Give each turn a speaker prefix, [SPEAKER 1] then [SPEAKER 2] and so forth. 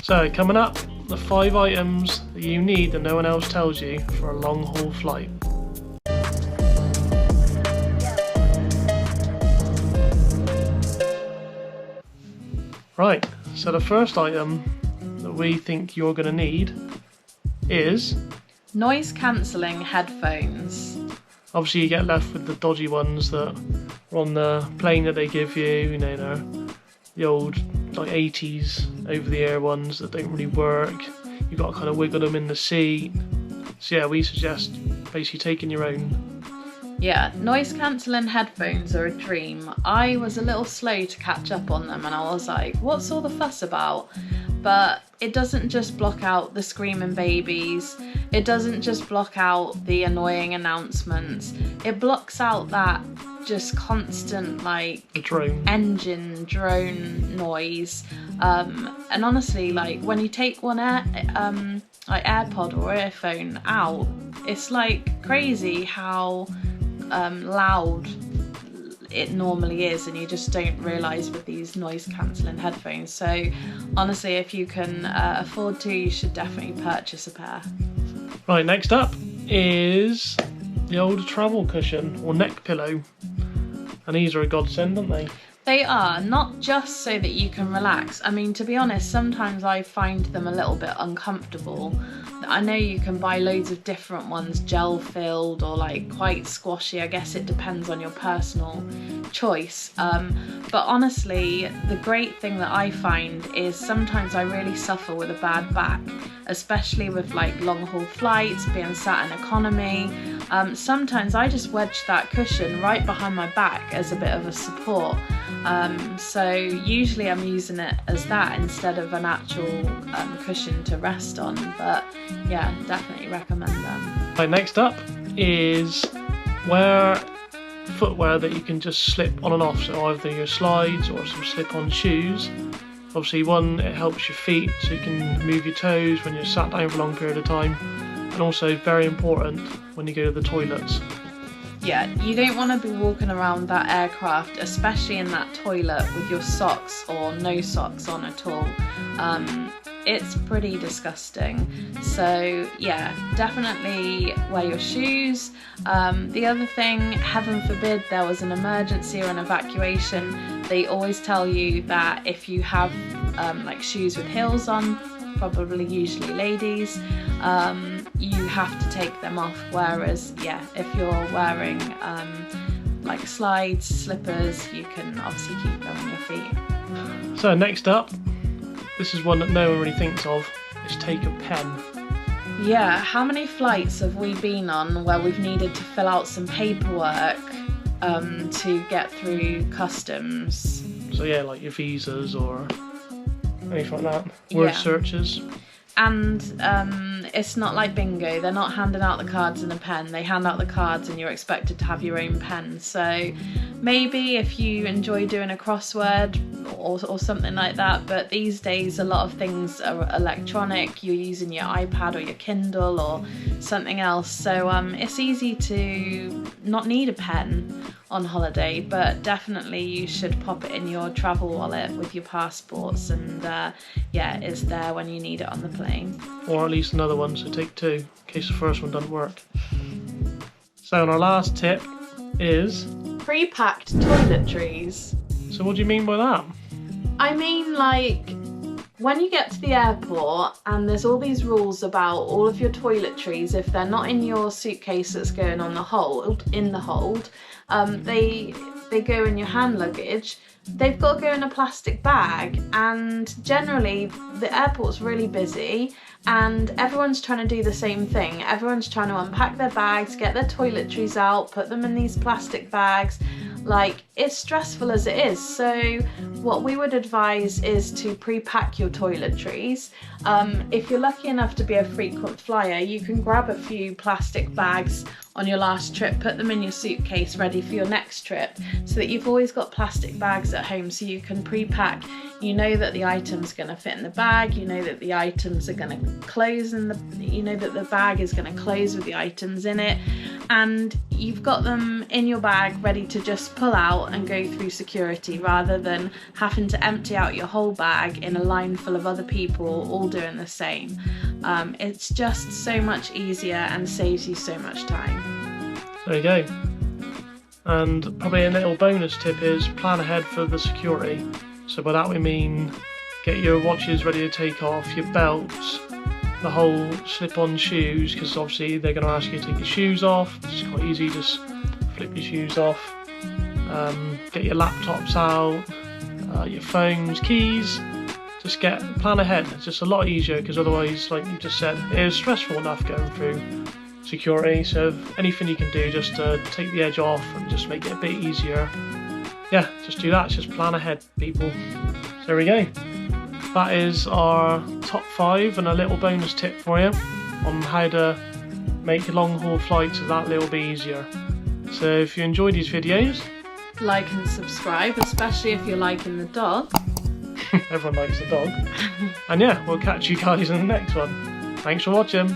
[SPEAKER 1] So coming up, the 5 items that you need that no one else tells you for a long haul flight. Right, so the first item that we think you're going to need is
[SPEAKER 2] noise cancelling headphones.
[SPEAKER 1] Obviously you get left with the dodgy ones that are on the plane that they give you, you know, they're the old like 80s over the air ones that don't really work. You've got to kind of wiggle them in the seat. So yeah, we suggest basically taking your own.
[SPEAKER 2] Yeah, noise cancelling headphones are a dream. I was a little slow to catch up on them and I was like, what's all the fuss about? But it doesn't just block out the screaming babies, it doesn't just block out the annoying announcements, it blocks out that just constant like engine drone noise. And honestly, like when you take one like AirPod or earphone out, it's like crazy how loud it normally is, and you just don't realise with these noise cancelling headphones. So honestly, if you can afford to, you should definitely purchase a pair.
[SPEAKER 1] Right, next up is the old travel cushion or neck pillow, and these are a godsend, aren't they?
[SPEAKER 2] They are, not just so that you can relax. I mean, to be honest, sometimes I find them a little bit uncomfortable. I know you can buy loads of different ones, gel filled or like quite squashy. I guess it depends on your personal choice. But honestly, the great thing that I find is sometimes I really suffer with a bad back, especially with like long haul flights, being sat in economy. Sometimes I just wedge that cushion right behind my back as a bit of a support. So usually I'm using it as that instead of an actual cushion to rest on, but yeah, definitely recommend them.
[SPEAKER 1] Right, next up is footwear that you can just slip on and off, so either your slides or some slip-on shoes. Obviously one, it helps your feet so you can move your toes when you're sat down for a long period of time, and also very important when you go to the toilets.
[SPEAKER 2] Yeah, you don't want to be walking around that aircraft, especially in that toilet, with your socks or no socks on at all. It's pretty disgusting. So yeah, definitely wear your shoes. The other thing, heaven forbid there was an emergency or an evacuation, they always tell you that if you have like shoes with heels on, probably usually ladies, you have to take them off, whereas yeah, if you're wearing like slides, slippers, you can obviously keep them on your feet.
[SPEAKER 1] So next up, this is one that no one really thinks of, is take a pen.
[SPEAKER 2] Yeah, how many flights have we been on where we've needed to fill out some paperwork to get through customs?
[SPEAKER 1] So yeah, like your visas or anything like that, word searches.
[SPEAKER 2] And it's not like bingo, they're not handing out the cards and a pen, they hand out the cards and you're expected to have your own pen. So maybe if you enjoy doing a crossword or something like that, but these days a lot of things are electronic, you're using your iPad or your Kindle or something else, so it's easy to not need a pen on holiday, but definitely you should pop it in your travel wallet with your passports, and yeah, it's there when you need it on the plane.
[SPEAKER 1] Or at least another one, so take two in case the first one doesn't work. So and our last tip is
[SPEAKER 2] pre-packed toiletries.
[SPEAKER 1] So what do you mean by that?
[SPEAKER 2] I mean, like, when you get to the airport and there's all these rules about all of your toiletries, if they're not in your suitcase that's going on the hold, they go in your hand luggage. They've got to go in a plastic bag, and generally the airport's really busy and everyone's trying to do the same thing. Everyone's trying to unpack their bags, get their toiletries out, put them in these plastic bags. Like, it's stressful as it is. So what we would advise is to pre-pack your toiletries. If you're lucky enough to be a frequent flyer, you can grab a few plastic bags on your last trip, put them in your suitcase ready for your next trip, so that you've always got plastic bags at home so you can pre-pack. You know that the item's going to fit in the bag, you know that the items are going to close in the, you know that the bag is going to close with the items in it, and you've got them in your bag ready to just pull out and go through security, rather than having to empty out your whole bag in a line full of other people all doing the same. It's just so much easier and saves you so much time.
[SPEAKER 1] There you go. And probably a little bonus tip is plan ahead for the security. So by that we mean get your watches ready to take off, your belts, the whole slip-on shoes, because obviously they're going to ask you to take your shoes off. It's quite easy, just flip your shoes off. Get your laptops out, your phones, keys. Just plan ahead. It's just a lot easier, because otherwise, like you just said, it is stressful enough going through security. So if anything you can do just to take the edge off and just make it a bit easier, yeah, just do that. Just plan ahead, people. So there we go. That is our top 5 and a little bonus tip for you on how to make long haul flights that little bit easier. So if you enjoy these videos,
[SPEAKER 2] like and subscribe, especially if you're liking the dog.
[SPEAKER 1] Everyone likes the dog. And yeah, we'll catch you guys in the next one. Thanks for watching.